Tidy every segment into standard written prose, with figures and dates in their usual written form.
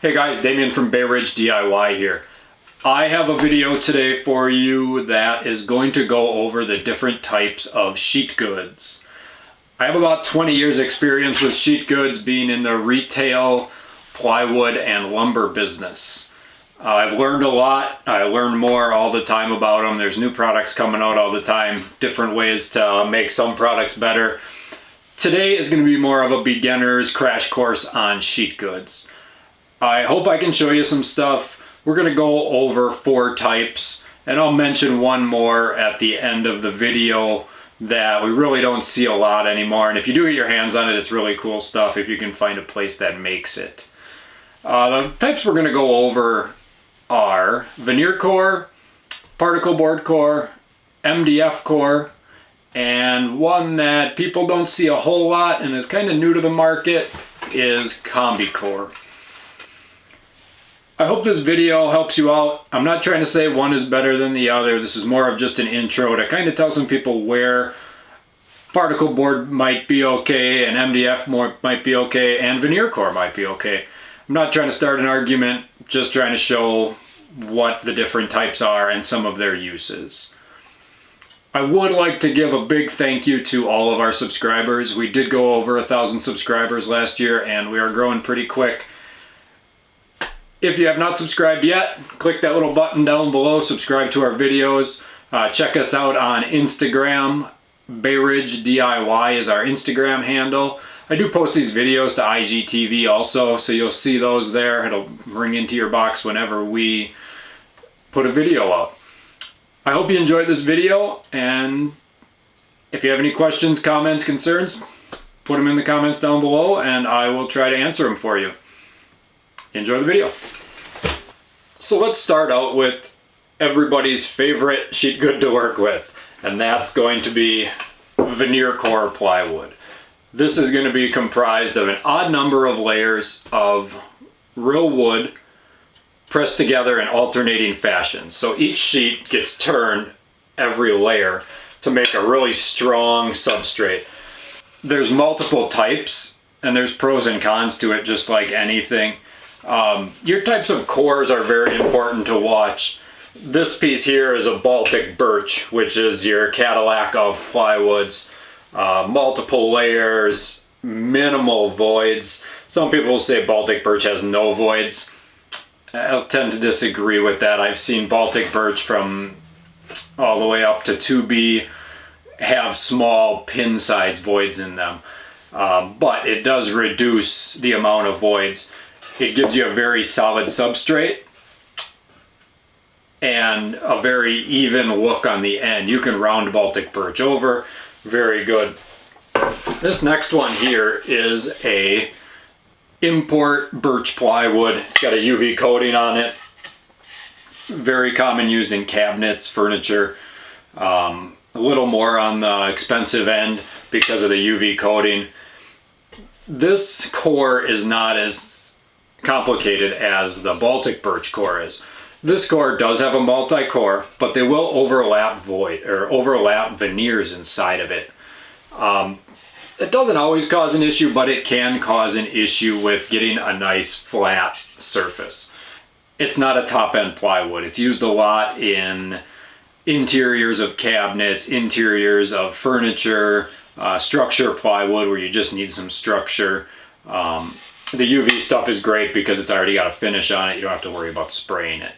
Hey guys, Damien from Bay Ridge DIY here. I have a video today for you that is going to go over the different types of sheet goods. I have about 20 years experience with sheet goods, being in the retail, plywood, and lumber business. I've learned a lot. I learn more all the time about them. There's new products coming out all the time, different ways to make some products better. Today is going to be more of a beginner's crash course on sheet goods. I hope I can show you some stuff. We're going to go over 4 types, and I'll mention one more at the end of the video that we really don't see a lot anymore. And if you do get your hands on it, it's really cool stuff if you can find a place that makes it. The types we're going to go over are veneer core, particle board core, MDF core, and one that people don't see a whole lot and is kind of new to the market is Combi Core. I hope this video helps you out. I'm not trying to say one is better than the other. This is more of just an intro to kind of tell some people where particle board might be okay, and MDF might be okay, and veneer core might be okay. I'm not trying to start an argument, just trying to show what the different types are and some of their uses. I would like to give a big thank you to all of our subscribers. We did go over 1,000 subscribers last year, and we are growing pretty quick. If you have not subscribed yet, click that little button down below, subscribe to our videos. Check us out on Instagram. Bay Ridge DIY is our Instagram handle. I do post these videos to IGTV also, so you'll see those there. It'll ring into your box whenever we put a video up. I hope you enjoyed this video, and if you have any questions, comments, concerns, put them in the comments down below and I will try to answer them for you. Enjoy the video. So let's start out with everybody's favorite sheet good to work with, and that's going to be veneer core plywood. This is going to be comprised of an odd number of layers of real wood pressed together in alternating fashion. So each sheet gets turned every layer to make a really strong substrate. There's multiple types and there's pros and cons to it, just like anything. Your types of cores are very important to watch. This piece here is a Baltic birch, which is your Cadillac of plywoods. Multiple layers, minimal voids. Some people say Baltic birch has no voids. I tend to disagree with that. I've seen Baltic birch from all the way up to 2B have small pin-sized voids in them. But it does reduce the amount of voids. It gives you a very solid substrate and a very even look on the end. You can round Baltic birch over. Very good. This next one here is a import birch plywood. It's got a UV coating on it. Very common, used in cabinets, furniture. A little more on the expensive end because of the UV coating. This core is not as complicated as the Baltic birch core is. This core does have a multi-core, but they will overlap veneers inside of it. It doesn't always cause an issue, but it can cause an issue with getting a nice flat surface. It's not a top-end plywood. It's used a lot in interiors of cabinets, interiors of furniture, structure plywood where you just need some structure. The UV stuff is great because it's already got a finish on it. You don't have to worry about spraying it.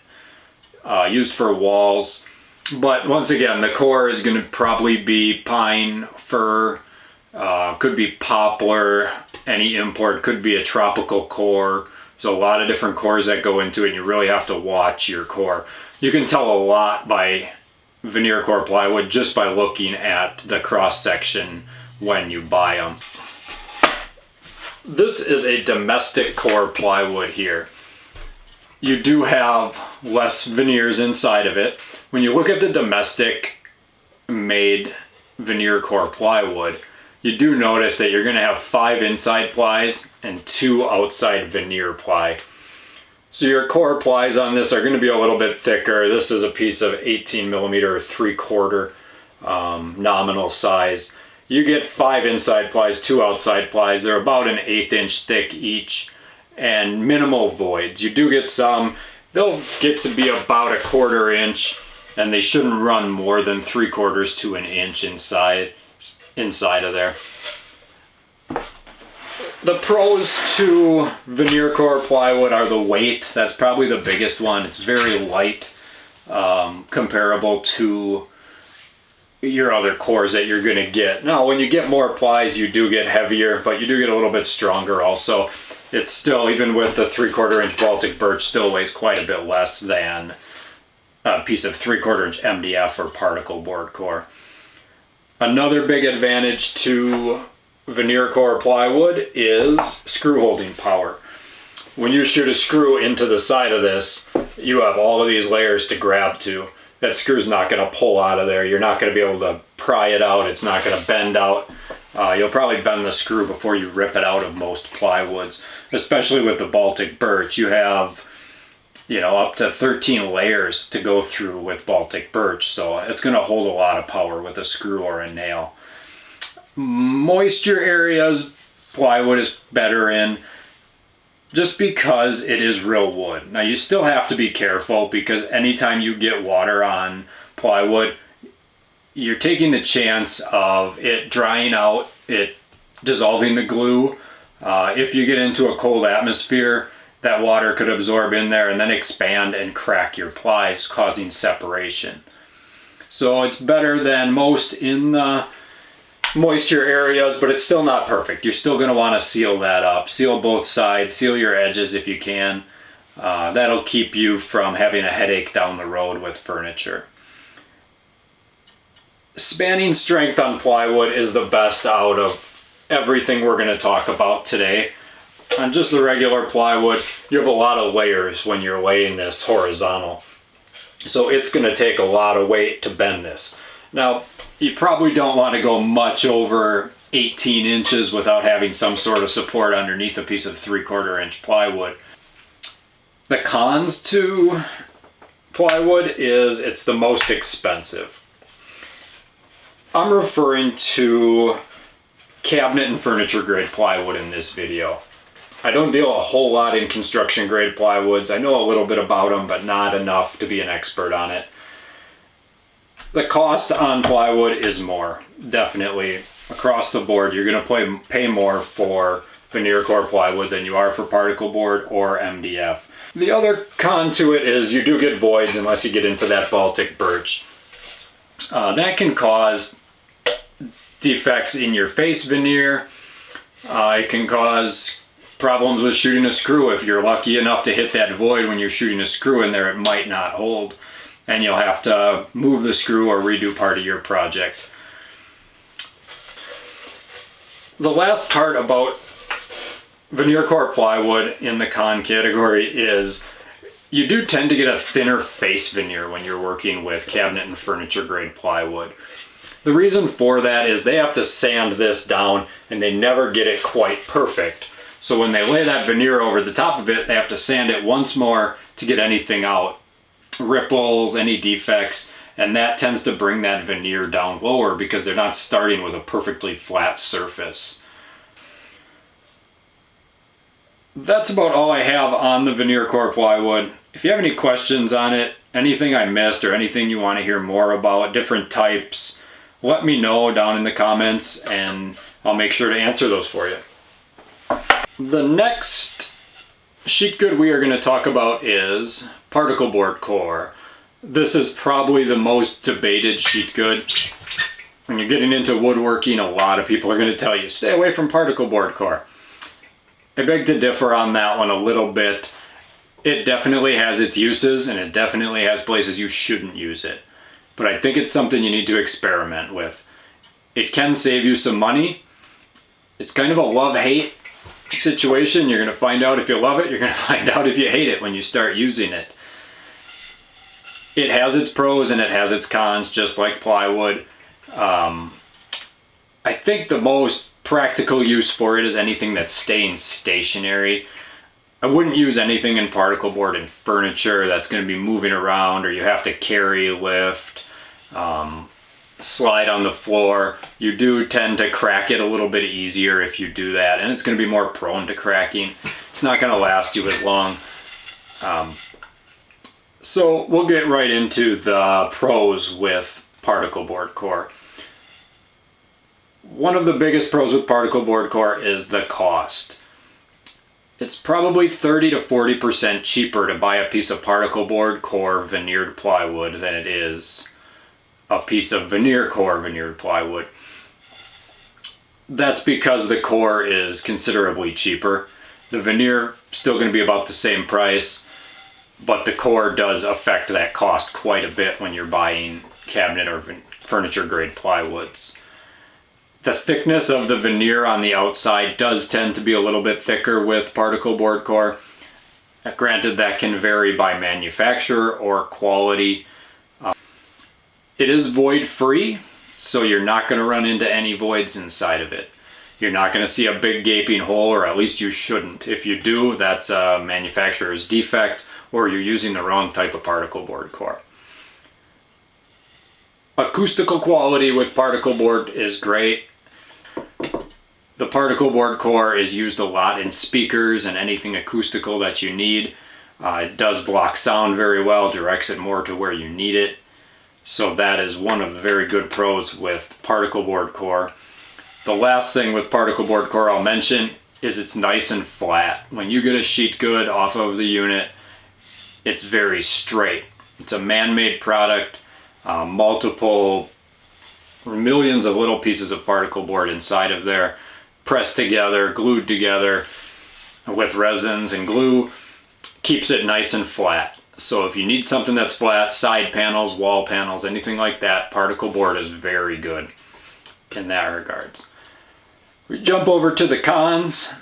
Used for walls. But once again, the core is going to probably be pine, fir, could be poplar, any import, could be a tropical core. There's a lot of different cores that go into it, and you really have to watch your core. You can tell a lot by veneer core plywood just by looking at the cross section when you buy them. This is a domestic core plywood here. You do have less veneers inside of it. When you look at the domestic made veneer core plywood, you do notice that you're going to have 5 inside plies and 2 outside veneer ply. So your core plies on this are going to be a little bit thicker. This is a piece of 18 millimeter or 3/4 nominal size. You get 5 inside plies, 2 outside plies. They're about an 1/8 inch thick each. and minimal voids. You do get some, they'll get to be about 1/4 inch, and they shouldn't run more than 3/4 to an inch inside of there. The pros to Veneer Core plywood are the weight. That's probably the biggest one. It's very light, comparable to your other cores that you're gonna get. Now, when you get more plies, you do get heavier, but you do get a little bit stronger also. It's still, even with the 3/4 inch Baltic birch, still weighs quite a bit less than a piece of 3/4 inch MDF or particle board core. Another big advantage to Veneer Core plywood is screw holding power. When you shoot a screw into the side of this, you have all of these layers to grab to. That screw's not going to pull out of there. You're not going to be able to pry it out. It's not going to bend out. You'll probably bend the screw before you rip it out of most plywoods, especially with the Baltic birch. You have, you know, up to 13 layers to go through with Baltic birch, so it's going to hold a lot of power with a screw or a nail. Moisture areas, plywood is better in, just because it is real wood. Now, you still have to be careful, because anytime you get water on plywood, you're taking the chance of it drying out, it dissolving the glue. If you get into a cold atmosphere, that water could absorb in there and then expand and crack your plies, causing separation. So it's better than most in the moisture areas, but it's still not perfect. You're still going to want to seal that up. Seal both sides, seal your edges if you can. That'll keep you from having a headache down the road with furniture. Spanning strength on plywood is the best out of everything we're going to talk about today. On just the regular plywood, you have a lot of layers when you're laying this horizontal. So it's going to take a lot of weight to bend this. Now, you probably don't want to go much over 18 inches without having some sort of support underneath a piece of 3/4 inch plywood. The cons to plywood is it's the most expensive. I'm referring to cabinet and furniture grade plywood in this video. I don't deal a whole lot in construction grade plywoods. I know a little bit about them, but not enough to be an expert on it. The cost on plywood is more, definitely. Across the board, you're going to pay more for Veneer Core plywood than you are for particle board or MDF. The other con to it is you do get voids unless you get into that Baltic birch. That can cause defects in your face veneer. It can cause problems with shooting a screw. If you're lucky enough to hit that void when you're shooting a screw in there, it might not hold, and you'll have to move the screw or redo part of your project. The last part about Veneer Core plywood in the con category is you do tend to get a thinner face veneer when you're working with cabinet and furniture grade plywood. The reason for that is they have to sand this down and they never get it quite perfect. So when they lay that veneer over the top of it, they have to sand it once more to get anything out. Ripples, any defects, and that tends to bring that veneer down lower because they're not starting with a perfectly flat surface. That's about all I have on the Veneer Core plywood. If you have any questions on it, anything I missed or anything you want to hear more about, different types, let me know down in the comments and I'll make sure to answer those for you. The next sheet good we are going to talk about is particle board core. This is probably the most debated sheet good. When you're getting into woodworking, a lot of people are going to tell you, stay away from particle board core. I beg to differ on that one a little bit. It definitely has its uses and it definitely has places you shouldn't use it. But I think it's something you need to experiment with. It can save you some money. It's kind of a love-hate situation. You're going to find out if you love it, you're going to find out if you hate it when you start using it. It has its pros and it has its cons, just like plywood. I think the most practical use for it is anything that's staying stationary. I wouldn't use anything in particle board and furniture that's going to be moving around or you have to carry, lift, slide on the floor. You do tend to crack it a little bit easier if you do that, and it's going to be more prone to cracking. it's not going to last you as long. So we'll get right into the pros with particle board core. One of the biggest pros with particle board core is the cost. It's probably 30 to 40% cheaper to buy a piece of particle board core veneered plywood than it is a piece of veneer core veneered plywood. That's because the core is considerably cheaper. The veneer still going to be about the same price, but the core does affect that cost quite a bit when you're buying cabinet or furniture grade plywoods. The thickness of the veneer on the outside does tend to be a little bit thicker with particle board core. Granted, that can vary by manufacturer or quality. It is void free, so you're not going to run into any voids inside of it. You're not going to see a big gaping hole, or at least you shouldn't. If you do, that's a manufacturer's defect, or you're using the wrong type of particle board core. Acoustical quality with particle board is great. The particle board core is used a lot in speakers and anything acoustical that you need. It does block sound very well, directs it more to where you need it. So that is one of the very good pros with particle board core. The last thing with particle board core I'll mention is it's nice and flat. When you get a sheet good off of the unit, it's very straight. It's a man-made product, multiple millions of little pieces of particle board inside of there, pressed together, glued together with resins and glue, keeps it nice and flat. So if you need something that's flat, side panels, wall panels, anything like that, particle board is very good in that regards. We jump over to the cons.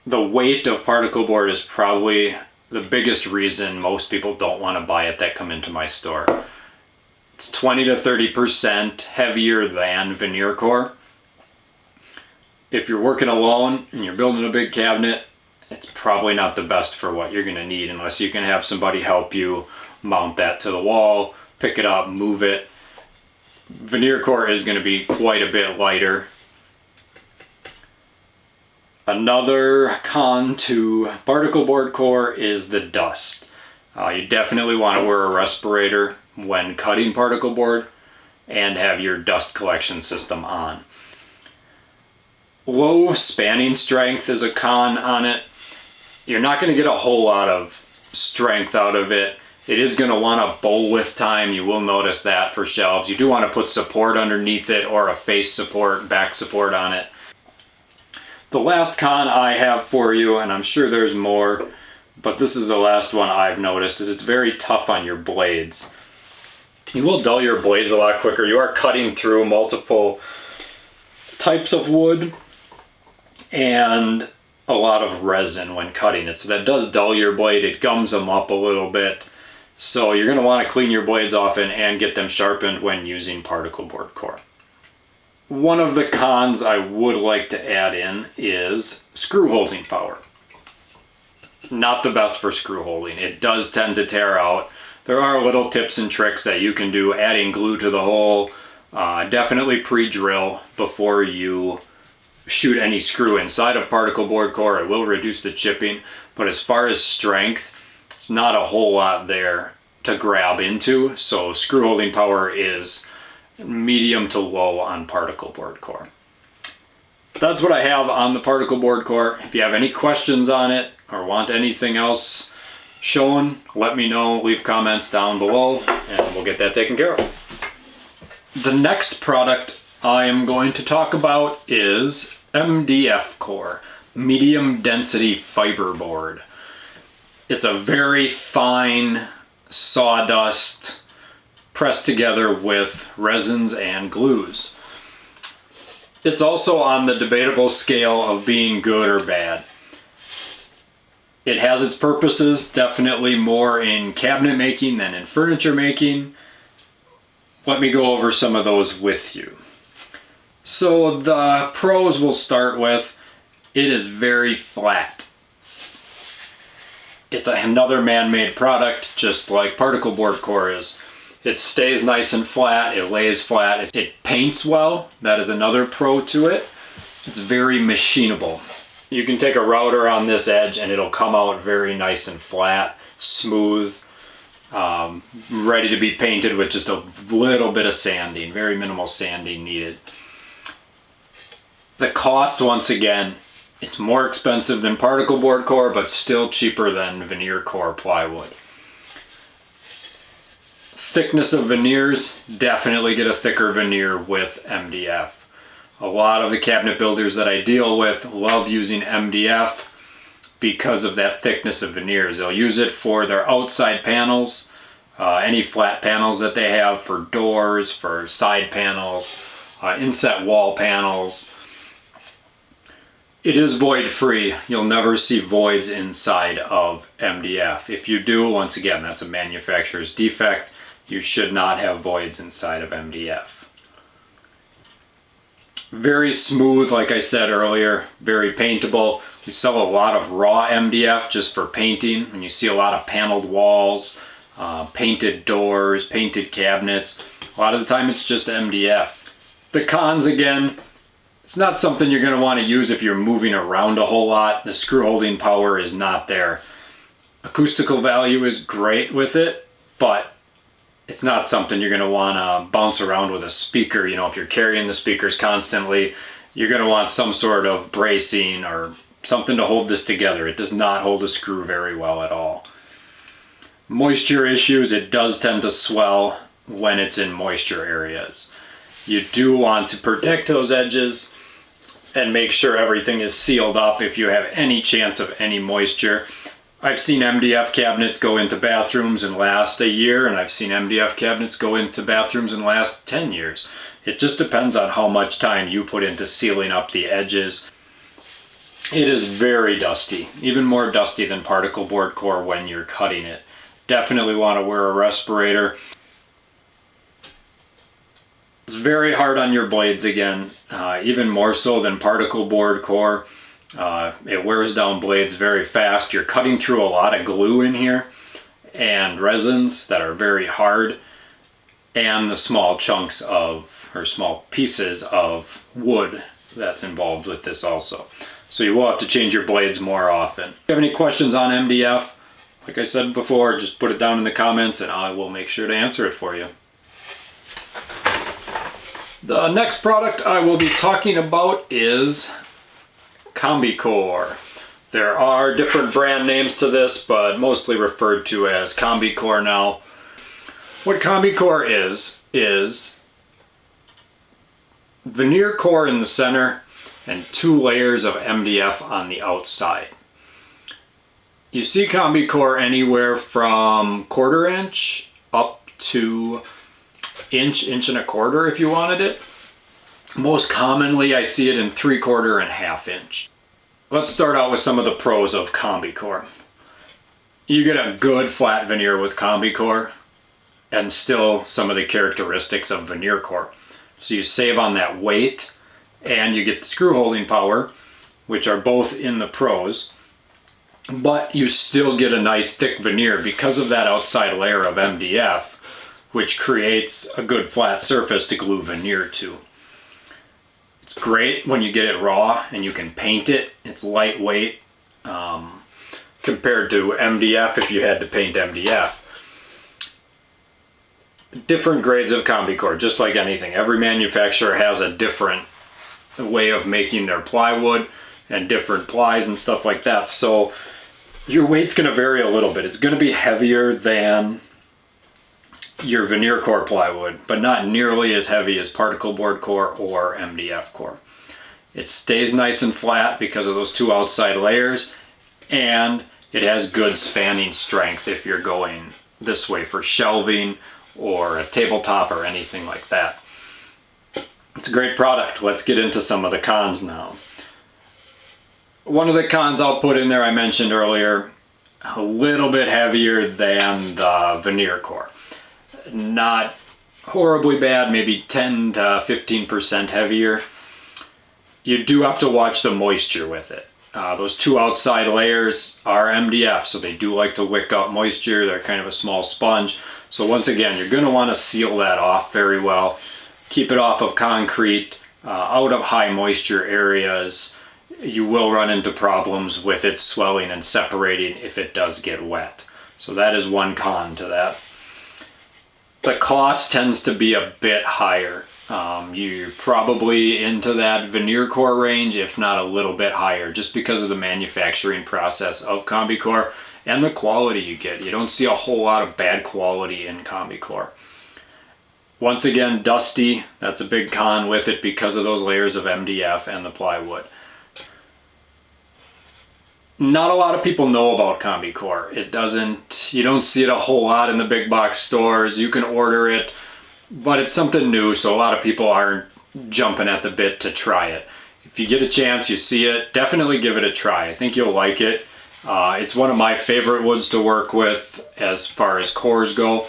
The weight of particle board is probably the biggest reason most people don't want to buy it that come into my store. It's 20 to 30% heavier than veneer core. If you're working alone and you're building a big cabinet, it's probably not the best for what you're going to need unless you can have somebody help you mount that to the wall, pick it up, move it. Veneer core is going to be quite a bit lighter. Another con to particle board core is the dust. You definitely want to wear a respirator when cutting particle board and have your dust collection system on. Low spanning strength is a con on it. You're not going to get a whole lot of strength out of it. It is going to want a bowl width time. You will notice that for shelves. You do want to put support underneath it or a face support, back support on it. The last con I have for you, and I'm sure there's more, but this is the last one I've noticed, is it's very tough on your blades. You will dull your blades a lot quicker. You are cutting through multiple types of wood and a lot of resin when cutting it. So that does dull your blade. It gums them up a little bit. So you're going to want to clean your blades often and get them sharpened when using particle board core. One of the cons I would like to add in is screw holding power. Not the best for screw holding. It does tend to tear out. There are little tips and tricks that you can do, adding glue to the hole. Definitely pre-drill before you shoot any screw inside of particle board core. It will reduce the chipping, but as far as strength, it's not a whole lot there to grab into. So screw holding power is medium to low on particle board core. That's what I have on the particle board core. If you have any questions on it or want anything else shown, let me know. Leave comments down below and we'll get that taken care of. The next product I am going to talk about is MDF core, medium density fiberboard. It's a very fine sawdust pressed together with resins and glues. It's also on the debatable scale of being good or bad. It has its purposes, definitely more in cabinet making than in furniture making. Let me go over some of those with you. So the pros we'll start with, it is very flat. It's another man-made product, just like particle board core is. It stays nice and flat, it lays flat, it paints well. That is another pro to it. It's very machinable. You can take a router on this edge and it'll come out very nice and flat, smooth, ready to be painted with just a little bit of sanding, very minimal sanding needed. The cost, once again, it's more expensive than particle board core, but still cheaper than veneer core plywood. Thickness of veneers, definitely get a thicker veneer with MDF. A lot of the cabinet builders that I deal with love using MDF because of that thickness of veneers. They'll use it for their outside panels, any flat panels that they have, for doors, for side panels, inset wall panels. It is void free. You'll never see voids inside of MDF. If you do, once again, that's a manufacturer's defect. You should not have voids inside of MDF. Very smooth, like I said earlier, very paintable. We sell a lot of raw MDF just for painting, and you see a lot of paneled walls, painted doors, painted cabinets. A lot of the time it's just MDF. The cons, again, it's not something you're going to want to use if you're moving around a whole lot. The screw holding power is not there. Acoustical value is great with it, but it's not something you're going to want to bounce around with a speaker. You know, if you're carrying the speakers constantly, you're going to want some sort of bracing or something to hold this together. It does not hold a screw very well at all. Moisture issues, it does tend to swell when it's in moisture areas. You do want to protect those edges and make sure everything is sealed up if you have any chance of any moisture. I've seen MDF cabinets go into bathrooms and last a year, and I've seen MDF cabinets go into bathrooms and last 10 years. It just depends on how much time you put into sealing up the edges. It is very dusty, even more dusty than particle board core when you're cutting it. Definitely want to wear a respirator. It's very hard on your blades again, even more so than particle board core. It wears down blades very fast. You're cutting through a lot of glue in here and resins that are very hard, and the small chunks of, or small pieces of wood that's involved with this also. So you will have to change your blades more often. If you have any questions on MDF, like I said before, just put it down in the comments and I will make sure to answer it for you. The next product I will be talking about is Combi Core. There are different brand names to this, but mostly referred to as Combi Core now. What Combi Core is veneer core in the center and 2 layers of MDF on the outside. You see Combi Core anywhere from 1/4 inch up to inch and a quarter if you wanted it. Most commonly I see it in 3/4 and 1/2 inch. Let's start out with some of the pros of Combi Core. You get a good flat veneer with Combi Core and still some of the characteristics of veneer core. So you save on that weight and you get the screw holding power, which are both in the pros, but you still get a nice thick veneer because of that outside layer of MDF, which creates a good flat surface to glue veneer to. It's great when you get it raw and you can paint it. It's lightweight compared to MDF if you had to paint MDF. Different grades of Combi Core, just like anything. Every manufacturer has a different way of making their plywood and different plies and stuff like that. So your weight's going to vary a little bit. It's going to be heavier than your veneer core plywood, but not nearly as heavy as particle board core or MDF core. It stays nice and flat because of those 2 outside layers, and it has good spanning strength if you're going this way for shelving or a tabletop or anything like that. It's a great product. Let's get into some of the cons now. One of the cons I'll put in there, I mentioned earlier, a little bit heavier than the veneer core. Not horribly bad, maybe 10 to 15% heavier. You do have to watch the moisture with it. Those 2 outside layers are MDF, so they do like to wick up moisture. They're kind of a small sponge. So once again, you're going to want to seal that off very well. Keep it off of concrete, out of high moisture areas. you will run into problems with it swelling and separating if it does get wet. So that is one con to that. The cost tends to be a bit higher. You're probably into that Veneer core range, if not a little bit higher, just because of the manufacturing process of Combi Core and the quality you get. You don't see a whole lot of bad quality in Combi Core. Once again, dusty. That's a big con with it because of those layers of MDF and the plywood. Not a lot of people know about Combi Core. You don't see it a whole lot in the big box stores. You can order it, but it's something new, so a lot of people aren't jumping at the bit to try it. If you get a chance, you see it, definitely give it a try. I think you'll like it. It's one of my favorite woods to work with as far as cores go.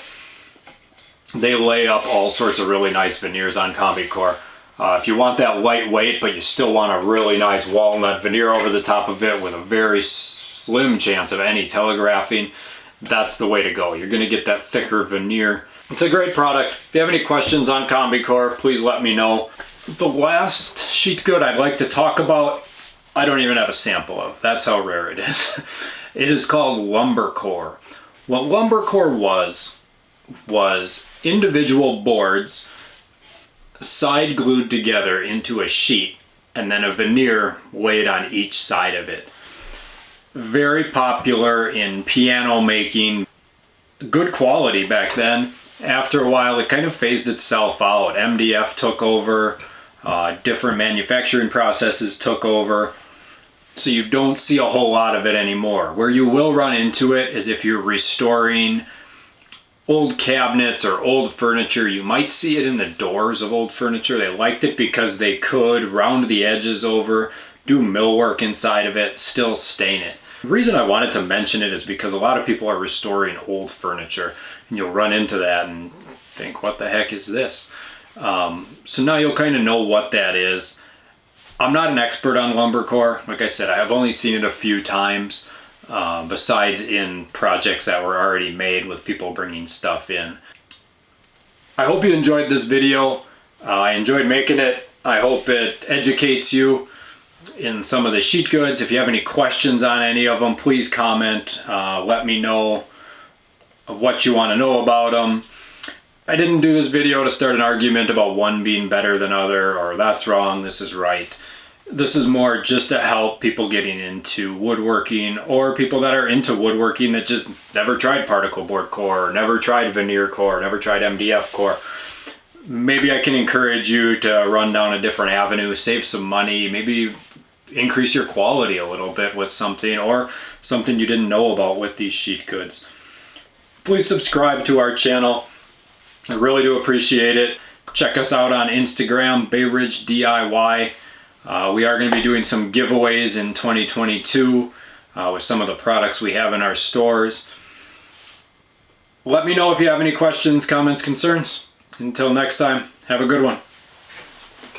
They lay up all sorts of really nice veneers on Combi Core. If you want that lightweight, but you still want a really nice walnut veneer over the top of it with a very slim chance of any telegraphing, that's the way to go. You're going to get that thicker veneer. It's a great product. If you have any questions on Combi Core, please let me know. The last sheet good I'd like to talk about, I don't even have a sample of. That's how rare it is. It is called Lumber Core. What Lumber Core was individual boards side glued together into a sheet and then a veneer laid on each side of it. Very popular in piano making. Good quality back then. After a while it kind of phased itself out. MDF took over, different manufacturing processes took over, so you don't see a whole lot of it anymore. Where you will run into it is if you're restoring old cabinets or old furniture. You might see it in the doors of old furniture. They liked it because they could round the edges over, do millwork inside of it, still stain it. The reason I wanted to mention it is because a lot of people are restoring old furniture, and you'll run into that and think, what the heck is this? So now you'll kind of know what that is. I'm not an expert on Lumber Core. Like I said, I've only seen it a few times. Besides in projects that were already made with people bringing stuff in. I hope you enjoyed this video. I enjoyed making it. I hope it educates you in some of the sheet goods. If you have any questions on any of them, please comment. Let me know what you want to know about them. I didn't do this video to start an argument about one being better than other, or that's wrong, this is right. This is more just to help people getting into woodworking, or people that are into woodworking that just never tried particle board core, never tried veneer core, never tried MDF core. Maybe I can encourage you to run down a different avenue, save some money, maybe increase your quality a little bit with something, or something you didn't know about with these sheet goods. Please subscribe to our channel. I really do appreciate it. Check us out on Instagram, Bay Ridge DIY. We are going to be doing some giveaways in 2022 with some of the products we have in our stores. Let me know if you have any questions, comments, concerns. Until next time, have a good one.